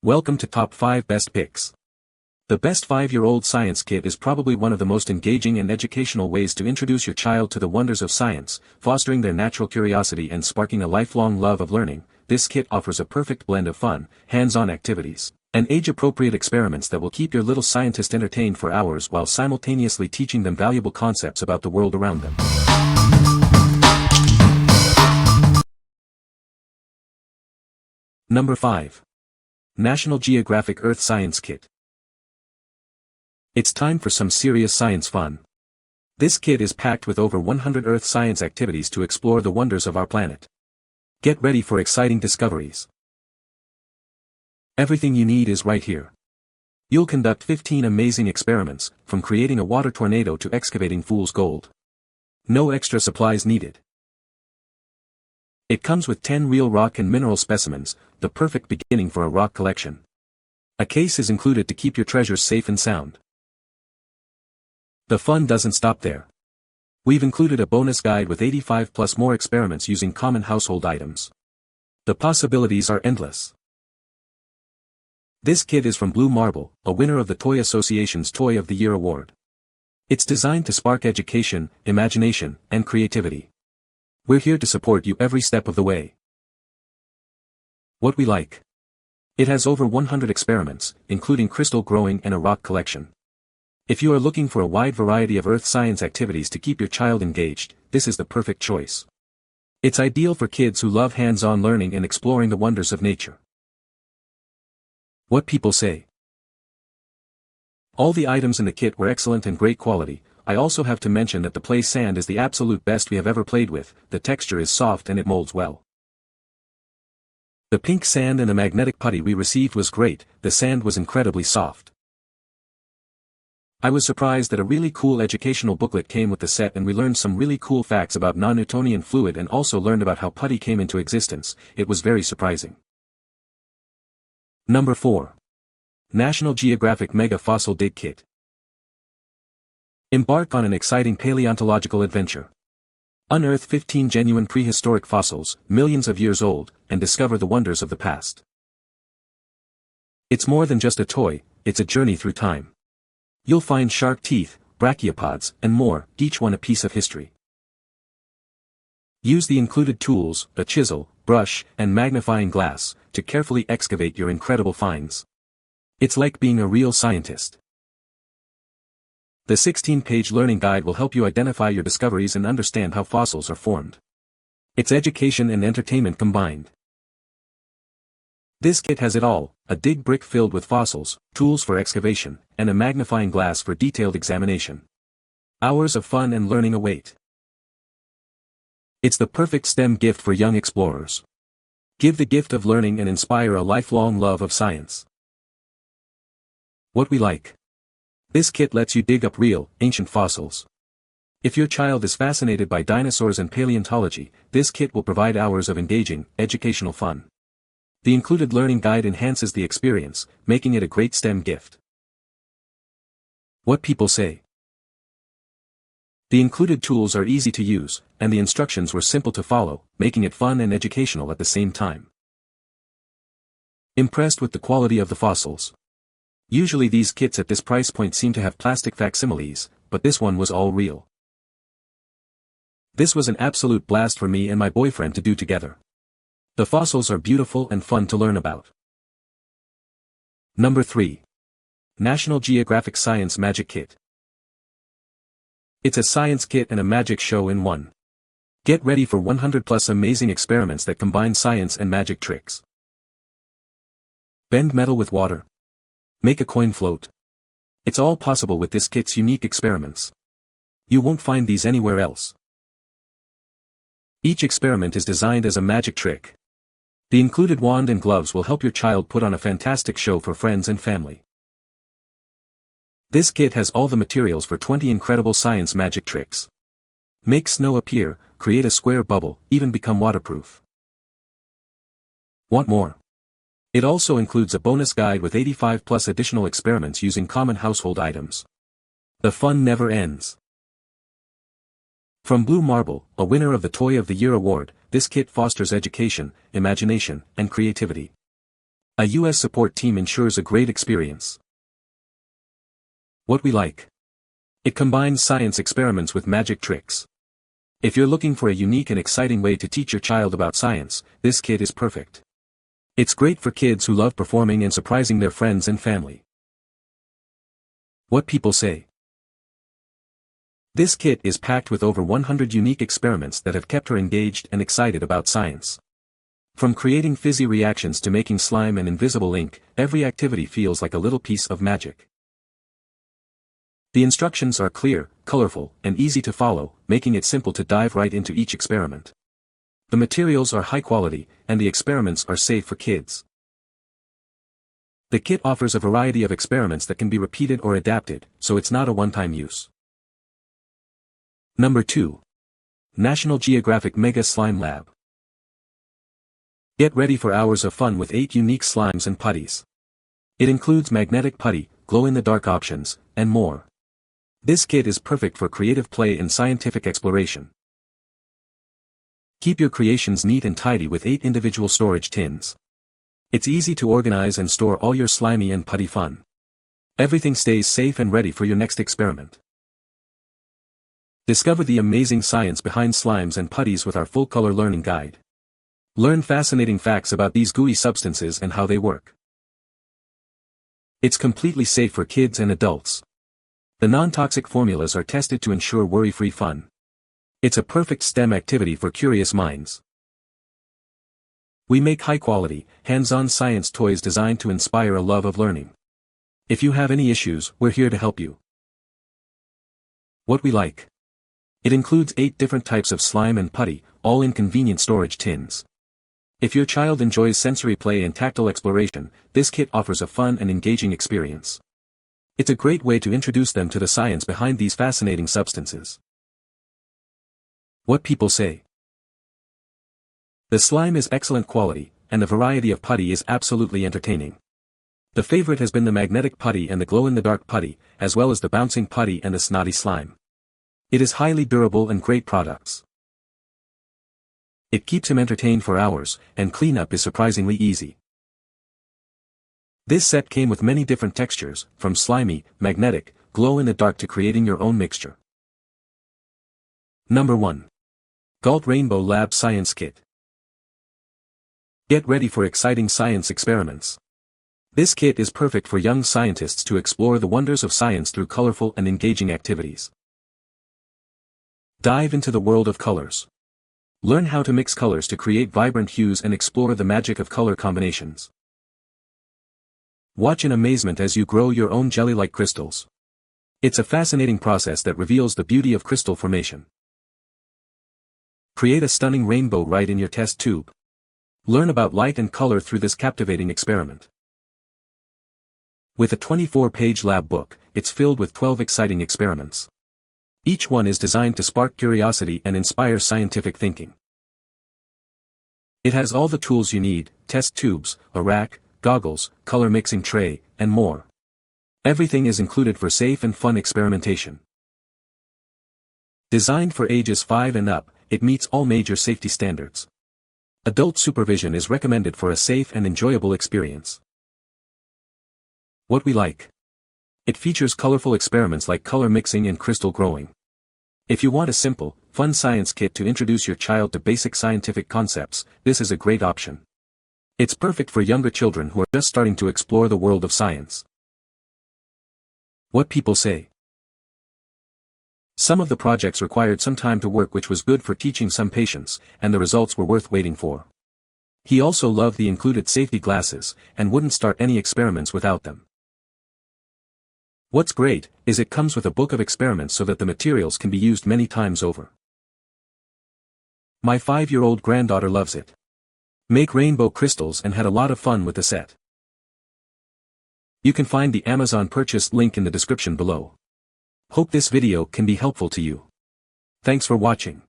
Welcome to Top 5 Best Picks. The best 5-year-old science kit is probably one of the most engaging and educational ways to introduce your child to the wonders of science, fostering their natural curiosity and sparking a lifelong love of learning. This kit offers a perfect blend of fun, hands-on activities, and age-appropriate experiments that will keep your little scientist entertained for hours while simultaneously teaching them valuable concepts about the world around them. Number 5. National Geographic Earth Science Kit. It's time for some serious science fun. This kit is packed with over 100 Earth science activities to explore the wonders of our planet. Get ready for exciting discoveries. Everything you need is right here. You'll conduct 15 amazing experiments, from creating a water tornado to excavating fool's gold. No extra supplies needed. It comes with 10 real rock and mineral specimens, the perfect beginning for a rock collection. A case is included to keep your treasures safe and sound. The fun doesn't stop there. We've included a bonus guide with 85 plus more experiments using common household items. The possibilities are endless. This kit is from Blue Marble, a winner of the Toy Association's Toy of the Year award. It's designed to spark education, imagination, and creativity. We're here to support you every step of the way. What we like. It has over 100 experiments, including crystal growing and a rock collection. If you are looking for a wide variety of Earth science activities to keep your child engaged, this is the perfect choice. It's ideal for kids who love hands-on learning and exploring the wonders of nature. What people say. All the items in the kit were excellent and great quality. I also have to mention that the play sand is the absolute best we have ever played with. The texture is soft and it molds well. The pink sand and the magnetic putty we received was great. The sand was incredibly soft. I was surprised that a really cool educational booklet came with the set, and we learned some really cool facts about non-Newtonian fluid and also learned about how putty came into existence. It was very surprising. Number 4. National Geographic Mega Fossil Dig Kit. Embark on an exciting paleontological adventure. Unearth 15 genuine prehistoric fossils, millions of years old, and discover the wonders of the past. It's more than just a toy, it's a journey through time. You'll find shark teeth, brachiopods, and more, each one a piece of history. Use the included tools, a chisel, brush, and magnifying glass, to carefully excavate your incredible finds. It's like being a real scientist. The 16-page learning guide will help you identify your discoveries and understand how fossils are formed. It's education and entertainment combined. This kit has it all: a dig brick filled with fossils, tools for excavation, and a magnifying glass for detailed examination. Hours of fun and learning await. It's the perfect STEM gift for young explorers. Give the gift of learning and inspire a lifelong love of science. What we like. This kit lets you dig up real, ancient fossils. If your child is fascinated by dinosaurs and paleontology, this kit will provide hours of engaging, educational fun. The included learning guide enhances the experience, making it a great STEM gift. What people say. The included tools are easy to use, and the instructions were simple to follow, making it fun and educational at the same time. Impressed with the quality of the fossils. Usually these kits at this price point seem to have plastic facsimiles, but this one was all real. This was an absolute blast for me and my boyfriend to do together. The fossils are beautiful and fun to learn about. Number 3. National Geographic Science Magic Kit. It's a science kit and a magic show in one. Get ready for 100 plus amazing experiments that combine science and magic tricks. Bend metal with water. Make a coin float. It's all possible with this kit's unique experiments. You won't find these anywhere else. Each experiment is designed as a magic trick. The included wand and gloves will help your child put on a fantastic show for friends and family. This kit has all the materials for 20 incredible science magic tricks. Make snow appear, create a square bubble, even become waterproof. Want more? It also includes a bonus guide with 85 plus additional experiments using common household items. The fun never ends. From Blue Marble, a winner of the Toy of the Year award, this kit fosters education, imagination, and creativity. A US support team ensures a great experience. What we like. It combines science experiments with magic tricks. If you're looking for a unique and exciting way to teach your child about science, this kit is perfect. It's great for kids who love performing and surprising their friends and family. What people say. This kit is packed with over 100 unique experiments that have kept her engaged and excited about science. From creating fizzy reactions to making slime and invisible ink, every activity feels like a little piece of magic. The instructions are clear, colorful, and easy to follow, making it simple to dive right into each experiment. The materials are high quality, and the experiments are safe for kids. The kit offers a variety of experiments that can be repeated or adapted, so it's not a one-time use. Number 2. National Geographic Mega Slime Lab. Get ready for hours of fun with 8 unique slimes and putties. It includes magnetic putty, glow-in-the-dark options, and more. This kit is perfect for creative play and scientific exploration. Keep your creations neat and tidy with 8 individual storage tins. It's easy to organize and store all your slimy and putty fun. Everything stays safe and ready for your next experiment. Discover the amazing science behind slimes and putties with our full-color learning guide. Learn fascinating facts about these gooey substances and how they work. It's completely safe for kids and adults. The non-toxic formulas are tested to ensure worry-free fun. It's a perfect STEM activity for curious minds. We make high-quality, hands-on science toys designed to inspire a love of learning. If you have any issues, we're here to help you. What we like. It includes 8 different types of slime and putty, all in convenient storage tins. If your child enjoys sensory play and tactile exploration, this kit offers a fun and engaging experience. It's a great way to introduce them to the science behind these fascinating substances. What people say. The slime is excellent quality, and the variety of putty is absolutely entertaining. The favorite has been the magnetic putty and the glow-in-the-dark putty, as well as the bouncing putty and the snotty slime. It is highly durable and great products. It keeps him entertained for hours, and cleanup is surprisingly easy. This set came with many different textures, from slimy, magnetic, glow-in-the-dark to creating your own mixture. Number 1. Galt Rainbow Lab Science Kit. Get ready for exciting science experiments. This kit is perfect for young scientists to explore the wonders of science through colorful and engaging activities. Dive into the world of colors. Learn how to mix colors to create vibrant hues and explore the magic of color combinations. Watch in amazement as you grow your own jelly-like crystals. It's a fascinating process that reveals the beauty of crystal formation. Create a stunning rainbow right in your test tube. Learn about light and color through this captivating experiment. With a 24-page lab book, it's filled with 12 exciting experiments. Each one is designed to spark curiosity and inspire scientific thinking. It has all the tools you need: test tubes, a rack, goggles, color mixing tray, and more. Everything is included for safe and fun experimentation. Designed for ages 5 and up, it meets all major safety standards. Adult supervision is recommended for a safe and enjoyable experience. What we like. It features colorful experiments like color mixing and crystal growing. If you want a simple, fun science kit to introduce your child to basic scientific concepts, this is a great option. It's perfect for younger children who are just starting to explore the world of science. What people say. Some of the projects required some time to work, which was good for teaching some patience, and the results were worth waiting for. He also loved the included safety glasses, and wouldn't start any experiments without them. What's great, is it comes with a book of experiments so that the materials can be used many times over. My 5-year-old granddaughter loves it. Make rainbow crystals and had a lot of fun with the set. You can find the Amazon purchase link in the description below. Hope this video can be helpful to you. Thanks for watching.